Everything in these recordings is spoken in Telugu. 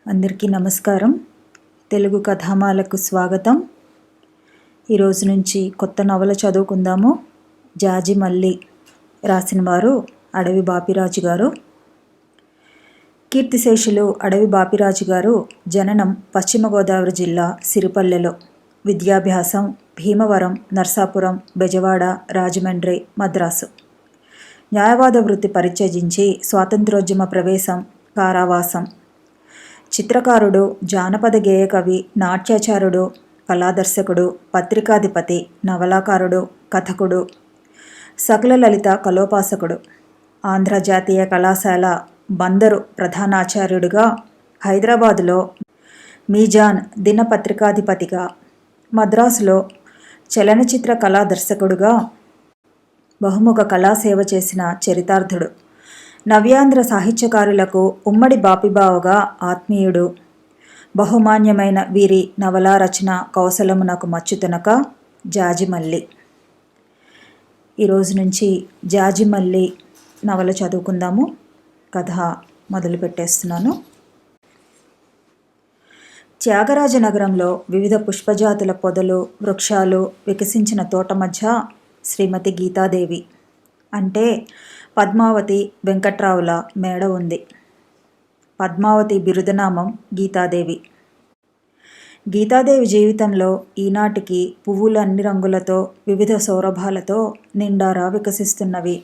అందరికీ నమస్కారం. తెలుగు కథామాలకు స్వాగతం. ఈరోజు నుంచి కొత్త నవల చదువుకుందాము. జాజి మల్లి రాసిన వారు అడవి బాపిరాజు గారు. కీర్తిశేషులు అడవి బాపిరాజు గారు జననం పశ్చిమ గోదావరి జిల్లా సిరిపల్లెలో. విద్యాభ్యాసం భీమవరం, నర్సాపురం, బెజవాడ, రాజమండ్రి, మద్రాసు. న్యాయవాద వృత్తి పరిత్యజించి స్వాతంత్రోద్యమ ప్రవేశం, కారావాసం. చిత్రకారుడు, జానపద గేయ కవి, నాట్యాచారుడు, కళాదర్శకుడు, పత్రికాధిపతి, నవలాకారుడు, కథకుడు, సకల లలిత కలోపాసకుడు. ఆంధ్ర జాతీయ కళాశాల బందరు ప్రధానాచార్యుడిగా, హైదరాబాదులో మీజాన్ దినపత్రికాధిపతిగా, మద్రాసులో చలనచిత్ర కళా దర్శకుడుగా బహుముఖ కళాసేవ చేసిన చరితార్థుడు. నవ్యాంధ్ర సాహిత్యకారులకు ఉమ్మడి బాపిబావగా ఆత్మీయుడు. బహుమాన్యమైన వీరి నవలా రచన కౌశలమునకు మచ్చుతునక జాజి మల్లి. ఈరోజు నుంచి జాజి మల్లి నవల చదువుకుందాము. కథ మొదలు పెట్టేస్తున్నాను. త్యాగరాజనగరంలో వివిధ పుష్పజాతుల పొదలు, వృక్షాలు వికసించిన తోట మధ్య శ్రీమతి గీతాదేవి అంటే పద్మావతి వెంకట్రావుల మేడ ఉంది. పద్మావతి బిరుదనామం గీతాదేవి. గీతాదేవి జీవితంలో ఈనాటికి పువ్వులు అన్ని రంగులతో, వివిధ సౌరభాలతో నిండారా వికసిస్తున్నవి.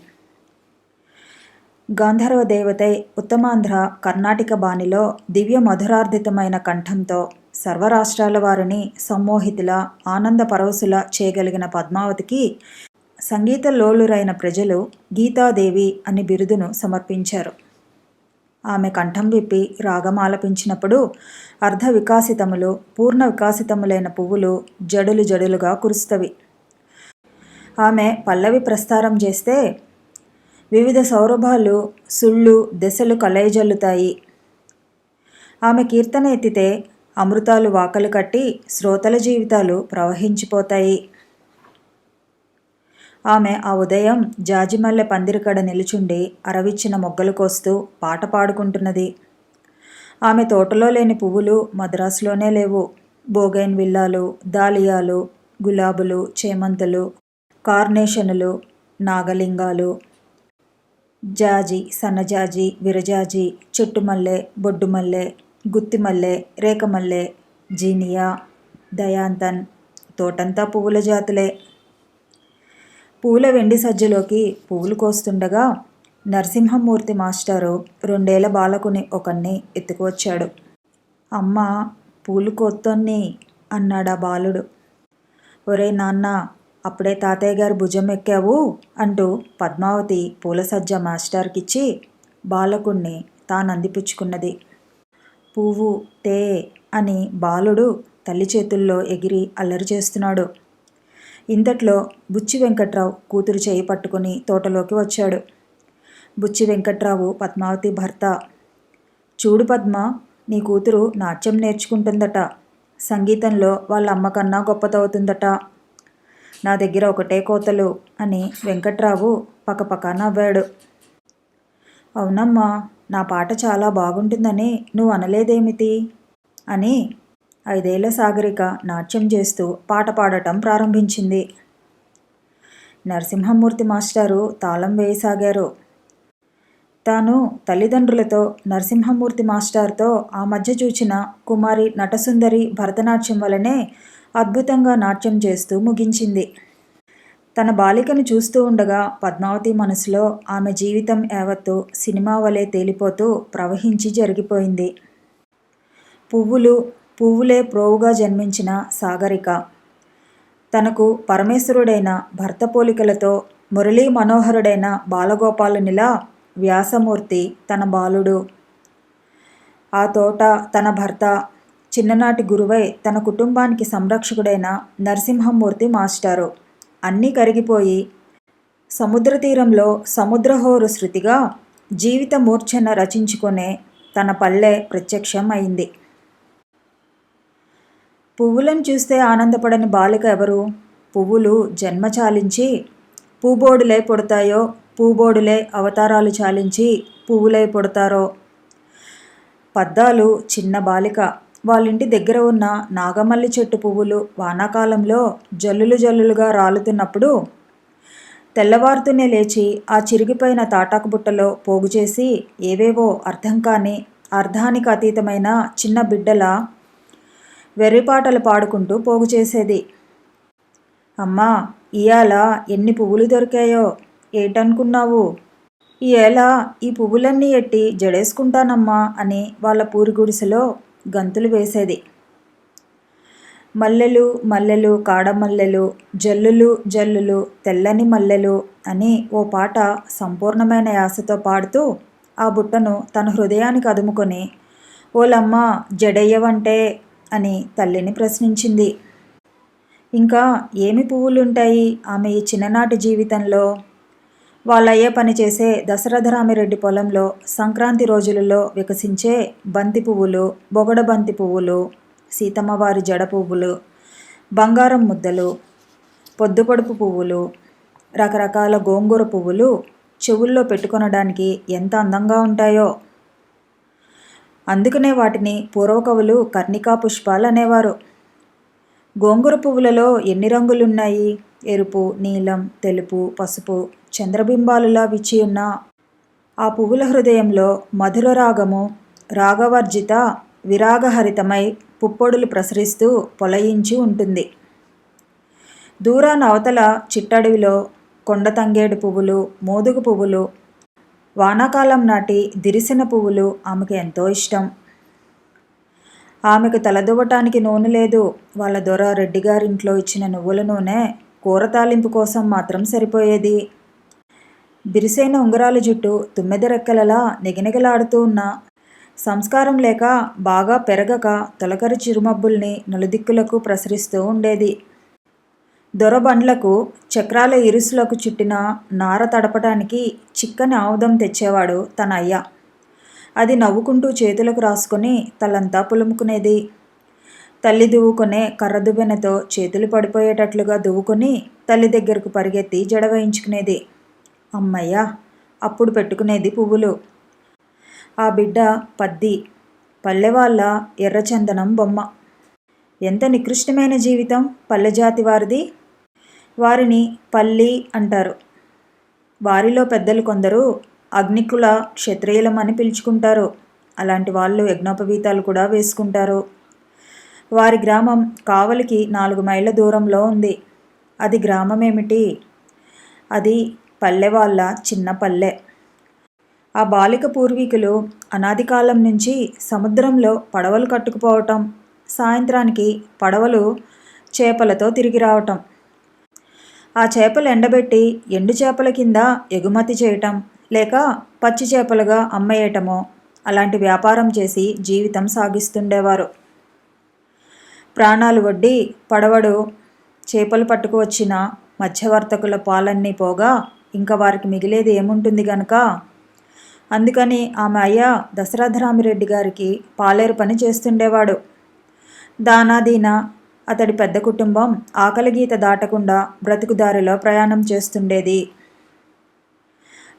గాంధర్వ దేవతై ఉత్తమాంధ్ర కర్ణాటక బాణిలో దివ్య మధురార్ధితమైన కంఠంతో సర్వరాష్ట్రాల వారిని సమ్మోహితుల, ఆనంద పరవశుల చేయగలిగిన పద్మావతికి సంగీత లోలురైన ప్రజలు గీతాదేవి అని బిరుదును సమర్పించారు. ఆమె కంఠం విప్పి రాగం ఆలపించినప్పుడు అర్ధ వికాసితములు, పూర్ణ వికాసితములైన పువ్వులు జడులు జడులుగా కురుస్తవి. ఆమె పల్లవి ప్రస్తారం చేస్తే వివిధ సౌరభాలు, సుళ్ళు, దశలు కలయజల్లుతాయి. ఆమె కీర్తన ఎత్తితే అమృతాలు వాకలు కట్టి శ్రోతల జీవితాలు ప్రవహించిపోతాయి. ఆమె ఆ ఉదయం జాజిమల్లె పందిరికడ నిలుచుండి అరవిచ్చిన మొగ్గలు కోస్తూ పాట పాడుకుంటున్నది. ఆమె తోటలో లేని పువ్వులు మద్రాసులోనే లేవు. బోగైన్ విల్లాలు, దాలియాలు, గులాబులు, చేమంతులు, కార్నేషనులు, నాగలింగాలు, జాజి, సన్నజాజి, విరజాజి, చెట్టుమల్లె, బొడ్డుమల్లె, గుత్తిమల్లె, రేకమల్లె, జీనియా, దయాంతన్, తోటంతా పువ్వుల జాతులే. పూల వెండి సజ్జలోకి పువ్వులు కోస్తుండగా నరసింహమూర్తి మాస్టారు 2 ఏళ్ల బాలకుని ఒకన్ని ఎత్తుకువచ్చాడు. అమ్మ పూలు కోత్తోన్ని అన్నాడా బాలుడు. ఒరే నాన్న, అప్పుడే తాతయ్య గారి భుజం ఎక్కావు అంటూ పద్మావతి పూల సజ్జ మాస్టర్కిచ్చి బాలకుణ్ణి తానందిపుచ్చుకున్నది. పువ్వు తే అని బాలుడు తల్లి చేతుల్లో ఎగిరి అల్లరి చేస్తున్నాడు. ఇంతట్లో బుచ్చి వెంకట్రావు కూతురు చేయి పట్టుకుని తోటలోకి వచ్చాడు. బుచ్చి వెంకట్రావు పద్మావతి భర్త. చూడు పద్మ, నీ కూతురు నాట్యం నేర్చుకుంటుందట. సంగీతంలో వాళ్ళ అమ్మకన్నా గొప్పతవుతుందట. నా దగ్గర ఒకటే కోతలు అని వెంకట్రావు పకపక నవ్వాడు. అవునమ్మా, నా పాట చాలా బాగుంటుందని నువ్వు అనలేదేమిటి అని 5 ఏళ్ల సాగరిక నాట్యం చేస్తూ పాట పాడటం ప్రారంభించింది. నరసింహమూర్తి మాస్టారు తాళం వేయసాగారు. తాను తల్లిదండ్రులతో నరసింహమూర్తి మాస్టార్తో ఆ మధ్య చూచిన కుమారి నటసుందరి భరతనాట్యం వలనే అద్భుతంగా నాట్యం చేస్తూ ముగించింది. తన బాలికను చూస్తూ ఉండగా పద్మావతి మనసులో ఆమె జీవితం యావత్తు సినిమా వలె తేలిపోతూ ప్రవహించి జరిగిపోయింది. పువ్వులే ప్రోవుగా జన్మించిన సాగరిక తనకు పరమేశ్వరుడైన భర్త పోలికలతో మురళీ మనోహరుడైన బాలగోపాలునిలా వ్యాసమూర్తి తన బాలుడు, ఆ తోట తన భర్త, చిన్ననాటి గురువై తన కుటుంబానికి సంరక్షకుడైన నరసింహమూర్తి మాస్టారు అన్నీ కరిగిపోయి సముద్ర తీరంలో సముద్రహోరు శృతిగా జీవిత మూర్ఛన రచించుకునే తన పల్లె ప్రత్యక్షం అయింది. పువ్వులను చూస్తే ఆనందపడని బాలిక ఎవరు? పువ్వులు జన్మ చాలించి పూబోడులై పుడతాయో, పూబోడులే అవతారాలు చాలించి పువ్వులై పుడతారో. పద్దాలు చిన్న బాలిక. వాళ్ళింటి దగ్గర ఉన్న నాగమల్లి చెట్టు పువ్వులు వానాకాలంలో జల్లులు జల్లులుగా రాలుతున్నప్పుడు తెల్లవారుతూనే లేచి ఆ చిరిగిపోయిన తాటాకు బుట్టలో పోగు చేసి ఏవేవో అర్థం కాని అర్థానికి అతీతమైన చిన్న బిడ్డల వెర్రిపాటలు పాడుకుంటూ పోగు చేసేది. అమ్మా, ఇయాల ఎన్ని పువ్వులు దొరికాయో! ఏటనుకున్నావు? ఈయేళ ఈ పువ్వులన్నీ ఎట్టి జడేసుకుంటానమ్మా అని వాళ్ళ పూరి గుడిసెలో గంతులు వేసేది. మల్లెలు మల్లెలు కాడమల్లెలు, జల్లులు జల్లులు తెల్లని మల్లెలు అని ఓ పాట సంపూర్ణమైన యాసతో పాడుతూ ఆ బుట్టను తన హృదయానికి అదుముకొని, ఓలమ్మ జడెయ్యవంటే అని తల్లిని ప్రశ్నించింది. ఇంకా ఏమి పువ్వులుంటాయి ఆమె ఈ చిన్ననాటి జీవితంలో? వాళ్ళయ్య పనిచేసే దశరథరామిరెడ్డి పొలంలో సంక్రాంతి రోజులలో వికసించే బంతి పువ్వులు, బొగడ బంతి పువ్వులు, సీతమ్మవారి జడ పువ్వులు, బంగారం ముద్దలు, పొద్దుపొడుపు పువ్వులు, రకరకాల గోంగూర పువ్వులు చెవుల్లో పెట్టుకొనడానికి ఎంత అందంగా ఉంటాయో! అందుకనే వాటిని పూర్వకవులు కర్ణికా పుష్పాలు అనేవారు. గోంగూర పువ్వులలో ఎన్ని రంగులున్నాయి? ఎరుపు, నీలం, తెలుపు, పసుపు చంద్రబింబాలులా విచ్చియున్న ఆ పువ్వుల హృదయంలో మధుర రాగము రాగవర్జిత విరాగహరితమై పుప్పొడులు ప్రసరిస్తూ పొలయించి ఉంటుంది. దూరాన అవతల చిట్టడవిలో కొండ తంగేడు పువ్వులు, మోదుగు పువ్వులు, వానాకాలం నాటి దిరిసిన పువ్వులు ఆమెకు ఎంతో ఇష్టం. ఆమెకు తలదువ్వటానికి నూనె లేదు. వాళ్ళ దొర రెడ్డిగారింట్లో ఇచ్చిన నువ్వుల నూనె కూర తాలింపు కోసం మాత్రం సరిపోయేది. బిరిసైన ఉంగరాల జుట్టు తుమ్మెద రెక్కలలా నిగనిగలాడుతూ ఉన్న సంస్కారం లేక బాగా పెరగక తొలకరి చిరుమబ్బుల్ని నలుదిక్కులకు ప్రసరిస్తూ ఉండేది. దొరబండ్లకు చక్రాల ఇరుసులకు చుట్టిన నార తడపటానికి చిక్కని ఆముదం తెచ్చేవాడు తన అయ్య. అది నవ్వుకుంటూ చేతులకు రాసుకొని తలంతా పులుముకునేది. తల్లి దువ్వుకొనే కర్ర దువ్వెనతో చేతులు పడిపోయేటట్లుగా దువ్వుకొని తల్లి దగ్గరకు పరిగెత్తి జడ వేయించుకునేది. అమ్మయ్య, అప్పుడు పెట్టుకునేది పువ్వులు. ఆ బిడ్డ పద్ది, పల్లెవాళ్ళ ఎర్రచందనం బొమ్మ. ఎంత నికృష్టమైన జీవితం పల్లెజాతి వారిది. వారిని పల్లి అంటారు. వారిలో పెద్దలు కొందరు అగ్నికుల క్షత్రియులమని పిలుచుకుంటారు. అలాంటి వాళ్ళు యజ్ఞోపవీతాలు కూడా వేసుకుంటారు. వారి గ్రామం కావలికి 4 మైళ్ళ దూరంలో ఉంది. అది గ్రామమేమిటి, అది పల్లెవాళ్ళ చిన్న పల్లె. ఆ బాలిక పూర్వీకులు అనాది కాలం నుంచి సముద్రంలో పడవలు కట్టుకుపోవటం, సాయంత్రానికి పడవలు చేపలతో తిరిగి రావటం, ఆ చేపలు ఎండబెట్టి ఎండు చేపల కింద ఎగుమతి చేయటం, లేక పచ్చి చేపలుగా అమ్మేయటమో అలాంటి వ్యాపారం చేసి జీవితం సాగిస్తుండేవారు. ప్రాణాలు వడ్డి పడవడు చేపలు పట్టుకువచ్చిన మధ్యవర్తకుల పాలన్నీ పోగా ఇంకా వారికి మిగిలేది ఏముంటుంది గనక అందుకని ఆమె అయ్య దశరథరామిరెడ్డి గారికి పాలేరు పని చేస్తుండేవాడు. దానాదీన అతడి పెద్ద కుటుంబం ఆకలి గీత దాటకుండా బ్రతుకుదారిలో ప్రయాణం చేస్తుండేది.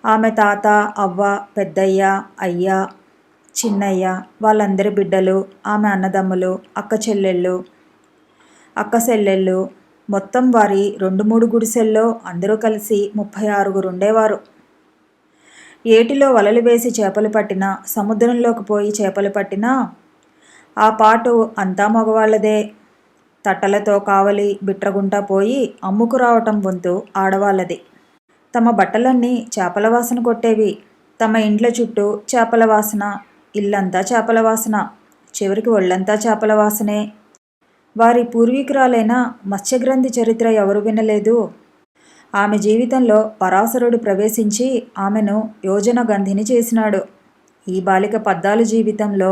ఆమె తాత, అవ్వ, పెద్దయ్య, అయ్య, చిన్నయ్య, వాళ్ళందరి బిడ్డలు, ఆమె అన్నదమ్ములు, అక్క చెల్లెళ్ళు మొత్తం వారి 2-3 గుడిసెల్లో అందరూ కలిసి 36 ఉండేవారు. ఏటిలో వలలు వేసి చేపలు పట్టినా, సముద్రంలోకి పోయి చేపలు పట్టినా ఆ పాటు అంతా మగవాళ్లదే. తట్టలతో కావలి బిట్రగుంటా పోయి అమ్ముకు రావటం వంతు ఆడవాళ్ళది. తమ బట్టలన్నీ చేపల వాసన కొట్టేవి. తమ ఇండ్ల చుట్టూ చేపల వాసన, ఇల్లంతా చేపల వాసన, చివరికి ఒళ్ళంతా చేపల వాసనే. వారి పూర్వీకురాలైన మత్స్యగ్రంథి చరిత్ర ఎవరు వినలేదు? ఆమె జీవితంలో పరాశరుడు ప్రవేశించి ఆమెను యోజన గంధిని చేసినాడు. ఈ బాలిక పద్దాలు జీవితంలో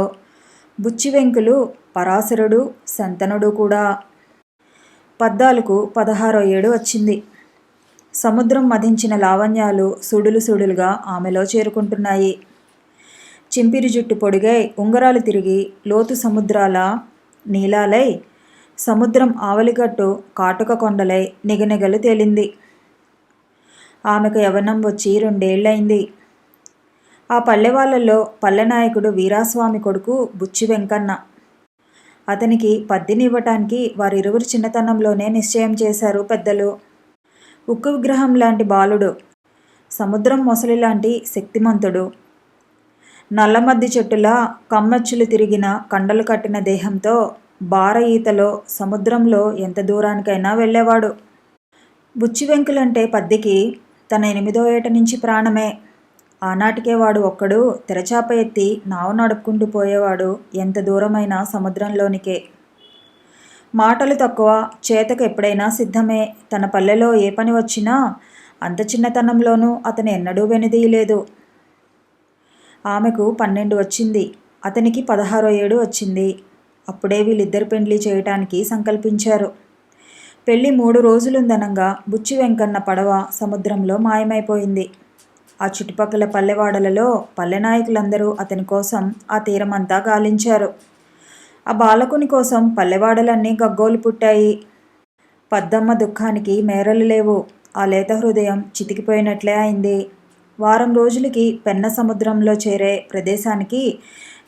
బుచ్చివెంకులు పరాశరుడు శంతనుడు కూడా. పద్దాలకు 16వ ఏడు వచ్చింది. సముద్రం మధించిన లావణ్యాలు సుడులు సుడులుగా ఆమెలో చేరుకుంటున్నాయి. చింపిరి జుట్టు పొడిగై ఉంగరాలు తిరిగి లోతు సముద్రాల నీలాలై సముద్రం ఆవలిగట్టు కాటుక కొండలై నిగనిగలు తేలింది. ఆమెకు యవ్వనం వచ్చి 2 ఏళ్లయింది. ఆ పల్లెవాళ్లలో పల్లెనాయకుడు వీరాస్వామి కొడుకు బుచ్చి వెంకన్న. అతనికి పద్దినివ్వటానికి వారిరువురు చిన్నతనంలోనే నిశ్చయం చేశారు పెద్దలు. ఉక్కు విగ్రహం లాంటి బాలుడు, సముద్రం మొసలిలాంటి శక్తిమంతుడు, నల్లమద్ది చెట్టులా కమ్మెచ్చులు తిరిగిన కండలు కట్టిన దేహంతో బార ఈతలో సముద్రంలో ఎంత దూరానికైనా వెళ్ళేవాడు. బుచ్చి వెంకులంటే పద్దికి తన 8వ ఏట నుంచి ప్రాణమే. ఆనాటికే వాడు ఒక్కడు తెరచాప ఎత్తి నావ నడుపుకుంటూ పోయేవాడు ఎంత దూరమైనా సముద్రంలోనికే. మాటలు తక్కువ, చేతకు ఎప్పుడైనా సిద్ధమే. తన పల్లెలో ఏ పని వచ్చినా అంత చిన్నతనంలోనూ అతను ఎన్నడూ వెనుదీయలేదు. ఆమెకు 12 వచ్చింది, అతనికి 16వ ఏడు వచ్చింది. అప్పుడే వీళ్ళిద్దరి పెండ్లి చేయటానికి సంకల్పించారు. పెళ్లి 3 రోజులుందనంగా బుచ్చి వెంకన్న పడవ సముద్రంలో మాయమైపోయింది. ఆ చుట్టుపక్కల పల్లెవాడలలో పల్లెనాయకులందరూ అతని కోసం ఆ తీరమంతా గాలించారు. ఆ బాలకుని కోసం పల్లెవాడలన్నీ గగ్గోలు పుట్టాయి. పద్దమ్మ దుఃఖానికి మేరలు లేవు. ఆ లేత హృదయం చితికిపోయినట్లే అయింది. వారం రోజులకి పెన్న సముద్రంలో చేరే ప్రదేశానికి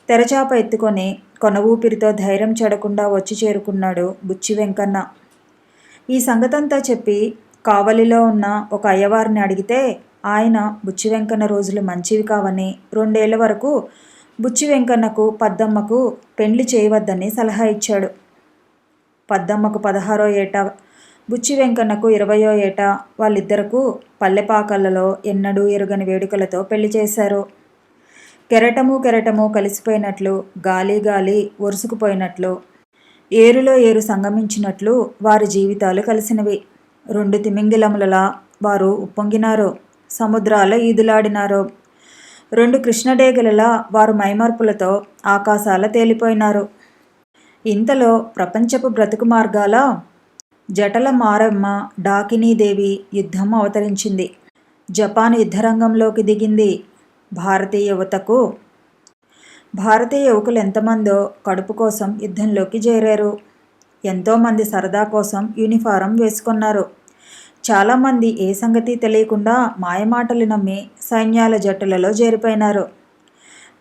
తెరచాప ఎత్తుకొని కొన ఊపిరితో ధైర్యం చెడకుండా వచ్చి చేరుకున్నాడు బుచ్చి వెంకన్న. ఈ సంగతంతా చెప్పి కావలిలో ఉన్న ఒక అయ్యవారిని అడిగితే ఆయన బుచ్చి వెంకన్న రోజులు మంచివి కావని, 2 ఏళ్ల వరకు బుచ్చి వెంకన్నకు పద్దమ్మకు పెండ్లి చేయవద్దని సలహా ఇచ్చాడు. పద్దమ్మకు 16వ ఏట, బుచ్చి వెంకన్నకు 20వ ఏట వాళ్ళిద్దరకు పల్లెపాకళ్ళలో ఎన్నడూ ఎరుగని వేడుకలతో పెళ్లి చేశారు. కెరటము కలిసిపోయినట్లు, గాలి ఒరుసుకుపోయినట్లు, ఏరులో ఏరు సంగమించినట్లు వారి జీవితాలు కలిసినవి. 2 తిమింగిలములలా వారు ఉప్పొంగినారు, సముద్రాల ఈదులాడినారు. 2 కృష్ణడేగలలా వారు మైమర్పులతో ఆకాశాల తేలిపోయినారు. ఇంతలో ప్రపంచపు బ్రతుకు మార్గాల జటల మారమ్మ డాకినీదేవి యుద్ధం అవతరించింది. జపాన్ యుద్ధరంగంలోకి దిగింది. భారతీయ యువకులు ఎంతమందో కడుపు కోసం యుద్ధంలోకి చేరారు. ఎంతోమంది సరదా కోసం యూనిఫారం వేసుకున్నారు. చాలామంది ఏ సంగతి తెలియకుండా మాయమాటలు నమ్మి సైన్యాల జట్టులలో చేరిపోయినారు.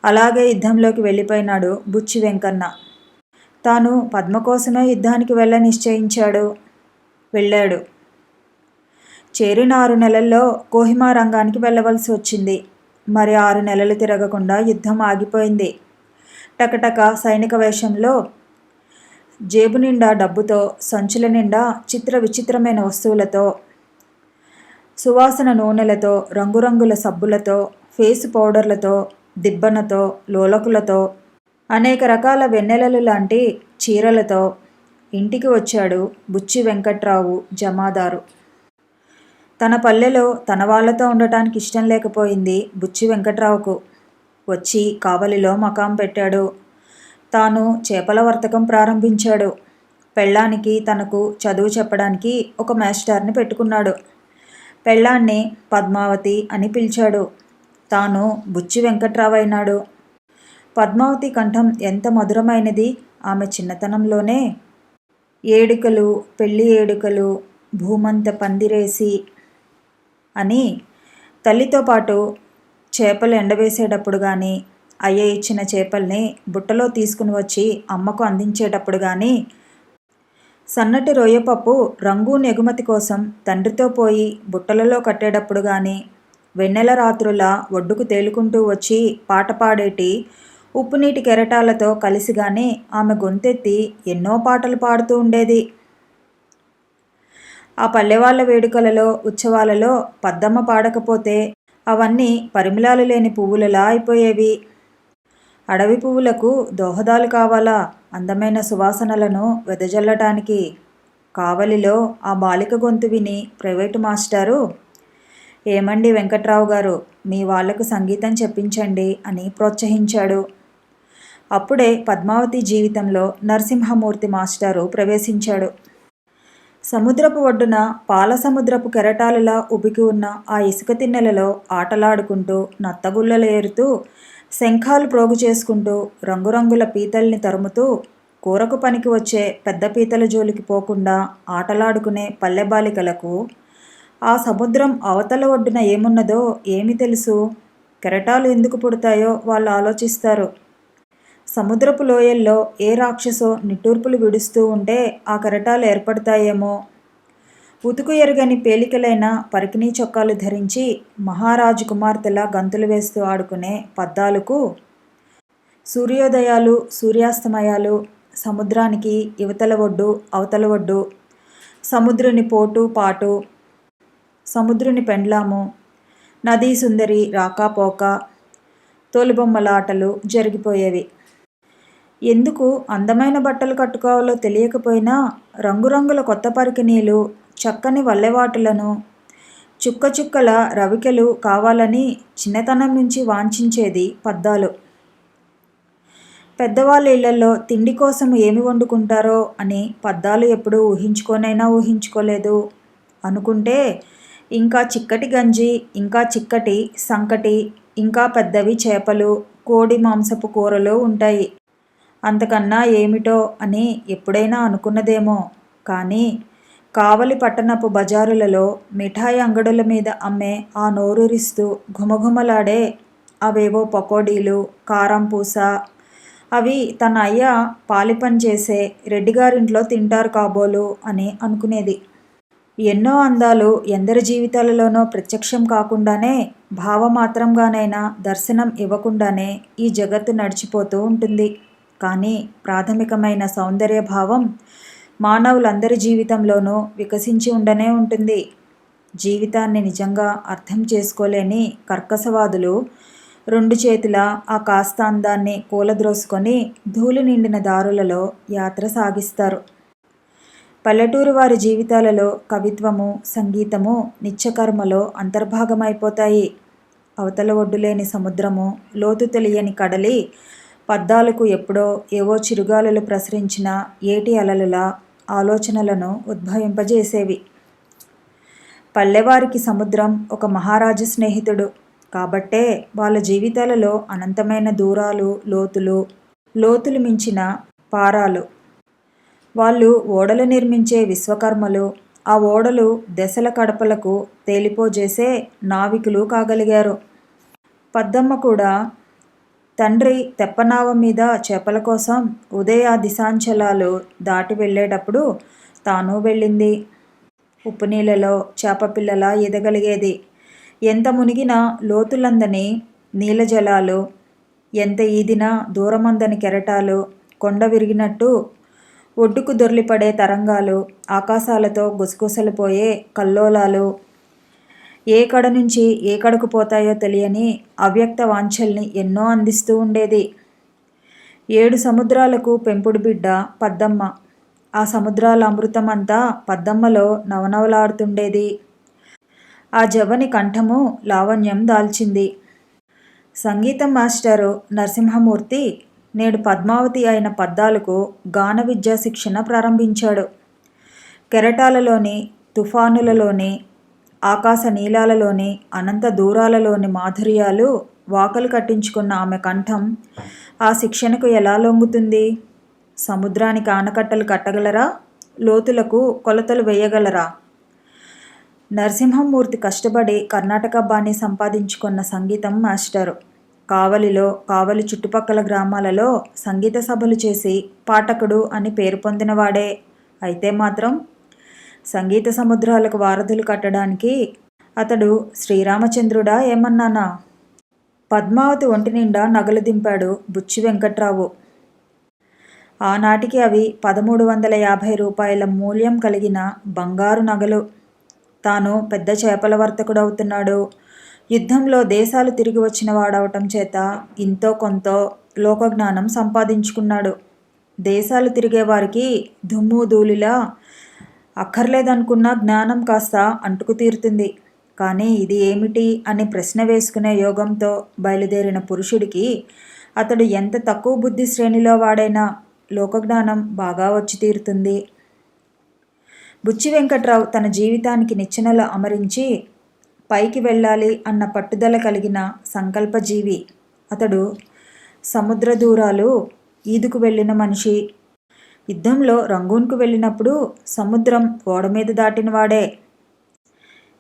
అలాగే యుద్ధంలోకి వెళ్ళిపోయినాడు బుచ్చి వెంకన్న. తాను పద్మ కోసమే యుద్ధానికి వెళ్ళాడు. చేరిన 6 నెలల్లో కోహిమా రంగానికి వెళ్ళవలసి వచ్చింది. మరి 6 నెలలు తిరగకుండా యుద్ధం ఆగిపోయింది. టకటక సైనిక వేషంలో, జేబు నిండా డబ్బుతో, సంచుల నిండా విచిత్రమైన వస్తువులతో, సువాసన నూనెలతో, రంగురంగుల సబ్బులతో, ఫేసు పౌడర్లతో, దిబ్బనతో, లోలకులతో, అనేక రకాల వెన్నెలలు లాంటి చీరలతో ఇంటికి వచ్చాడు బుచ్చి వెంకట్రావు జమాదారు. తన పల్లెలో తన వాళ్లతో ఉండటానికి ఇష్టం లేకపోయింది బుచ్చి వెంకట్రావుకు. వచ్చి కావలిలో మకాం పెట్టాడు. తాను చేపల వర్తకం ప్రారంభించాడు. పెళ్ళానికి తనకు చదువు చెప్పడానికి ఒక మాస్టర్ని పెట్టుకున్నాడు. పెళ్ళాన్ని పద్మావతి అని పిలిచాడు. తాను బుచ్చి వెంకట్రావు అయినాడు. పద్మావతి కంఠం ఎంత మధురమైనది! ఆమె చిన్నతనంలోనే ఏడుకలు, పెళ్లి ఏడుకలు, భూమంత పందిరేసి అని తల్లితో పాటు చేపలు ఎండవేసేటప్పుడు కానీ, అయ్య ఇచ్చిన చేపల్ని బుట్టలో తీసుకుని వచ్చి అమ్మకు అందించేటప్పుడు కానీ, సన్నటి రొయ్యపప్పు రంగూన్ ఎగుమతి కోసం తండ్రితో పోయి బుట్టలలో కట్టేటప్పుడు కానీ, వెన్నెల రాత్రుల ఒడ్డుకు తేలుకుంటూ వచ్చి పాట పాడేటి ఉప్పునీటి కెరటాలతో కలిసిగానే ఆమె గొంతెత్తి ఎన్నో పాటలు పాడుతూ ఉండేది. ఆ పల్లెవాళ్ల వేడుకలలో, ఉత్సవాలలో పద్దమ్మ పాడకపోతే అవన్నీ పరిమళాలు లేని పువ్వులలా అయిపోయేవి. అడవి పువ్వులకు దోహదాలు కావాలా అందమైన సువాసనలను వెదజల్లటానికి? కావలిలో ఆ బాలిక గొంతు విని ప్రైవేటు మాస్టారు, ఏమండి వెంకట్రావు గారు, మీ వాళ్లకు సంగీతం చెప్పించండి అని ప్రోత్సహించాడు. అప్పుడే పద్మావతి జీవితంలో నరసింహమూర్తి మాస్టారు ప్రవేశించాడు. సముద్రపు ఒడ్డున పాలసముద్రపు కెరటాలలా ఉబికి ఉన్న ఆ ఇసుక తిన్నెలలో ఆటలాడుకుంటూ, నత్తగుళ్ళలు ఏరుతూ, శంఖాలు ప్రోగు చేసుకుంటూ, రంగురంగుల పీతల్ని తరుముతూ, కూరకు పనికి వచ్చే పెద్ద పీతల జోలికి పోకుండా ఆటలాడుకునే పల్లె బాలికలకు ఆ సముద్రం అవతల ఒడ్డున ఏమున్నదో ఏమి తెలుసు? కెరటాలు ఎందుకు పుడతాయో వాళ్ళు ఆలోచిస్తారు. సముద్రపు లోయల్లో ఏ రాక్షసో నిట్టూర్పులు విడుస్తూ ఉంటే ఆ కెరటాలు ఏర్పడతాయేమో. ఉతుకు ఎరుగని పేలికలైన పరికిణీ చొక్కాలు ధరించి మహారాజు కుమార్తెలా గంతులు వేస్తూ ఆడుకునే పద్దాలకు సూర్యోదయాలు, సూర్యాస్తమయాలు, సముద్రానికి ఇవతల ఒడ్డు, అవతల ఒడ్డు, సముద్రుని పోటు పాటు, సముద్రుని పెండ్లాము, నదీ సుందరి రాకపోక, తోలుబొమ్మల ఆటలు జరిగిపోయేవి. ఎందుకు అందమైన బట్టలు కట్టుకోవాలో తెలియకపోయినా రంగురంగుల కొత్త పరికిణీలు, చక్కని వల్లెవాటులను, చుక్క చుక్కల రవికెలు కావాలని చిన్నతనం నుంచి వాంఛించేది పద్దాలు. పెద్దవాళ్ళ ఇళ్లలో తిండి కోసం ఏమి వండుకుంటారో అని పద్దాలు ఎప్పుడూ ఊహించుకోనైనా ఊహించుకోలేదు. అనుకుంటే ఇంకా చిక్కటి గంజి, ఇంకా చిక్కటి సంకటి, ఇంకా పెద్దవి చేపలు, కోడి మాంసపు కూరలు ఉంటాయి. అంతకన్నా ఏమిటో అని ఎప్పుడైనా అనుకున్నదేమో. కానీ కావలి పట్టణపు బజారులలో మిఠాయి అంగడుల మీద అమ్మే ఆ నోరూరిస్తూ ఘుమఘుమలాడే అవేవో పకోడీలు, కారం పూస, అవి తన అయ్య పాలిపని చేసే రెడ్డిగారింట్లో తింటారు కాబోలు అని అనుకునేది. ఎన్నో అందాలు ఎందరి జీవితాలలోనో ప్రత్యక్షం కాకుండానే, భావమాత్రంగానైనా దర్శనం ఇవ్వకుండానే ఈ జగత్తు నడిచిపోతూ ఉంటుంది. కానీ ప్రాథమికమైన సౌందర్య భావం మానవులందరి జీవితంలోనూ వికసించి ఉండనే ఉంటుంది. జీవితాన్ని నిజంగా అర్థం చేసుకోలేని కర్కశవాదులు రెండు చేతుల ఆ కాస్త అందాన్ని కూలద్రోసుకొని ధూళి నిండిన దారులలో యాత్ర సాగిస్తారు. పల్లెటూరు వారి జీవితాలలో కవిత్వము, సంగీతము నిత్యకర్మలో అంతర్భాగమైపోతాయి. అవతల ఒడ్డులేని సముద్రము, లోతు తెలియని కడలి పద్దాలకు ఎప్పుడో ఏవో చిరుగాలులు ప్రసరించిన ఏటి అలలులా ఆలోచనలను ఉద్భవింపజేసేవి. పల్లెవారికి సముద్రం ఒక మహారాజు స్నేహితుడు కాబట్టే వాళ్ళ జీవితాలలో అనంతమైన దూరాలు, లోతులు మించిన పారాలు. వాళ్ళు ఓడలు నిర్మించే విశ్వకర్మలు, ఆ ఓడలు దశల కడపలకు తేలిపోజేసే నావికులు కాగలిగారు. పద్దమ్మ కూడా తండ్రి తెప్పనావ మీద చేపల కోసం ఉదయ దిశాంచలాలు దాటి వెళ్ళేటప్పుడు తాను వెళ్ళింది. ఉప్పు నీళ్ళలో చేపపిల్లలా ఈదగలిగేది. ఎంత మునిగినా లోతులందని నీలజలాలు, ఎంత ఈదినా దూరమందని కెరటాలు, కొండ విరిగినట్టు ఒడ్డుకు దొర్లిపడే తరంగాలు, ఆకాశాలతో గుసగుసలుపోయే కల్లోలాలు, ఏ కడ నుంచి ఏ కడకు పోతాయో తెలియని అవ్యక్త వాంఛల్ని ఎన్నో అందిస్తూ ఉండేది. 7 సముద్రాలకు పెంపుడు బిడ్డ పద్దమ్మ. ఆ సముద్రాల అమృతం అంతా పద్దమ్మలో నవనవలాడుతుండేది. ఆ జవ్వని కంఠము లావణ్యం దాల్చింది. సంగీతం మాస్టరు నరసింహమూర్తి నేడు పద్మావతి అయిన పద్దాలకు గాన విద్యా శిక్షణ ప్రారంభించాడు. కెరటాలలోని, తుఫానులలోని, ఆకాశ నీలాలలోని, అనంత దూరాలలోని మాధుర్యాలు వాకలు కట్టించుకున్న ఆమె కంఠం ఆ శిక్షణకు ఎలా లొంగుతుంది? సముద్రానికి ఆనకట్టలు కట్టగలరా? లోతులకు కొలతలు వేయగలరా? నరసింహమూర్తి కష్టపడి కర్ణాటక బాణీ సంపాదించుకున్న సంగీతం మాస్టరు. కావలిలో, కావలి చుట్టుపక్కల గ్రామాలలో సంగీత సభలు చేసి పాఠకుడు అని పేరు పొందినవాడే. అయితే మాత్రం సంగీత సముద్రాలకు వారధులు కట్టడానికి అతడు శ్రీరామచంద్రుడా ఏమన్నానా? పద్మావతి ఒంటి నిండా నగలు దింపాడు బుచ్చి వెంకట్రావు. ఆనాటికి అవి 1350 రూపాయల మూల్యం కలిగిన బంగారు నగలు. తాను పెద్ద చేపల వర్తకుడవుతున్నాడు. యుద్ధంలో దేశాలు తిరిగి వచ్చిన వాడవటం చేత ఇంతో కొంతో లోకజ్ఞానం సంపాదించుకున్నాడు. దేశాలు తిరిగే వారికి దుమ్ము ధూళిలా అక్కర్లేదనుకున్న జ్ఞానం కాస్త అంటుకు తీరుతుంది. కానీ ఇది ఏమిటి అని ప్రశ్న వేసుకునే యోగంతో బయలుదేరిన పురుషుడికి అతడు ఎంత తక్కువ బుద్ధి శ్రేణిలో వాడైనా లోకజ్ఞానం బాగా వచ్చి తీరుతుంది. బుచ్చి వెంకట్రావు తన జీవితానికి నిచ్చెనలు అమరించి పైకి వెళ్ళాలి అన్న పట్టుదల కలిగిన సంకల్పజీవి. అతడు సముద్ర దూరాలు ఈదుకు వెళ్ళిన మనిషి. యుద్ధంలో రంగూన్కు వెళ్ళినప్పుడు సముద్రం ఓడ మీద దాటినవాడే.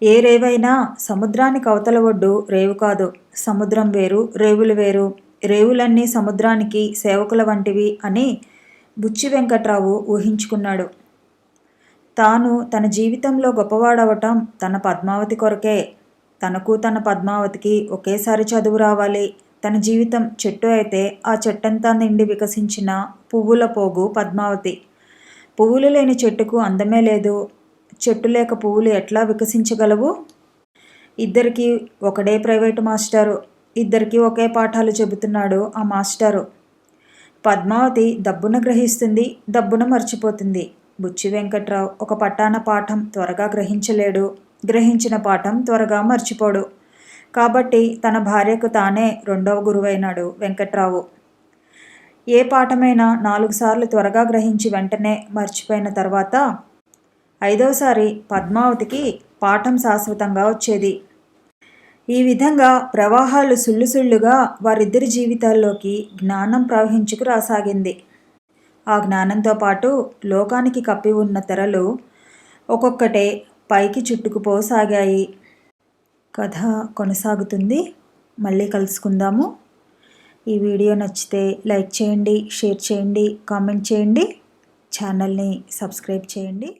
ఏ రేవైనా సముద్రానికి అవతల ఒడ్డు రేవు కాదు. సముద్రం వేరు, రేవులు వేరు. రేవులన్నీ సముద్రానికి సేవకుల వంటివి అని బుచ్చి వెంకట్రావు ఊహించుకున్నాడు. తాను తన జీవితంలో గొప్పవాడవటం తన పద్మావతి కొరకే. తనకు తన పద్మావతికి ఒకేసారి చదువు రావాలి. తన జీవితం చెట్టు అయితే ఆ చెట్టంతా నిండి వికసించిన పువ్వుల పోగు పద్మావతి. పువ్వులు లేని చెట్టుకు అందమే లేదు. చెట్టు లేక పువ్వులు ఎట్లా వికసించగలవు? ఇద్దరికీ ఒకడే ప్రైవేటు మాస్టారు. ఇద్దరికీ ఒకే పాఠాలు చెబుతున్నాడు ఆ మాస్టారు. పద్మావతి దబ్బున గ్రహిస్తుంది, దబ్బున మర్చిపోతుంది. బుచ్చి వెంకట్రావు ఒక పట్టాన పాఠం త్వరగా గ్రహించలేడు, గ్రహించిన పాఠం త్వరగా మర్చిపోడు. కాబట్టి తన భార్యకు తానే రెండవ గురువైనాడు వెంకట్రావు. ఏ పాఠమైనా 4 సార్లు త్వరగా గ్రహించి వెంటనే మర్చిపోయిన తర్వాత 5వసారి పద్మావతికి పాఠం శాశ్వతంగా వచ్చేది. ఈ విధంగా ప్రవాహాలు సుళ్ళుసుళ్ళుగా వారిద్దరి జీవితాల్లోకి జ్ఞానం ప్రవహించుకు రాసాగింది. ఆ జ్ఞానంతో పాటు లోకానికి కప్పి ఉన్న తెరలు ఒక్కొక్కటే పైకి చుట్టుకుపోసాగాయి. కథ కొనసాగుతుంది. మళ్ళీ కలుసుకుందాము. ఈ వీడియో నచ్చితే లైక్ చేయండి, షేర్ చేయండి, కామెంట్ చేయండి, ఛానల్ని సబ్స్క్రైబ్ చేయండి.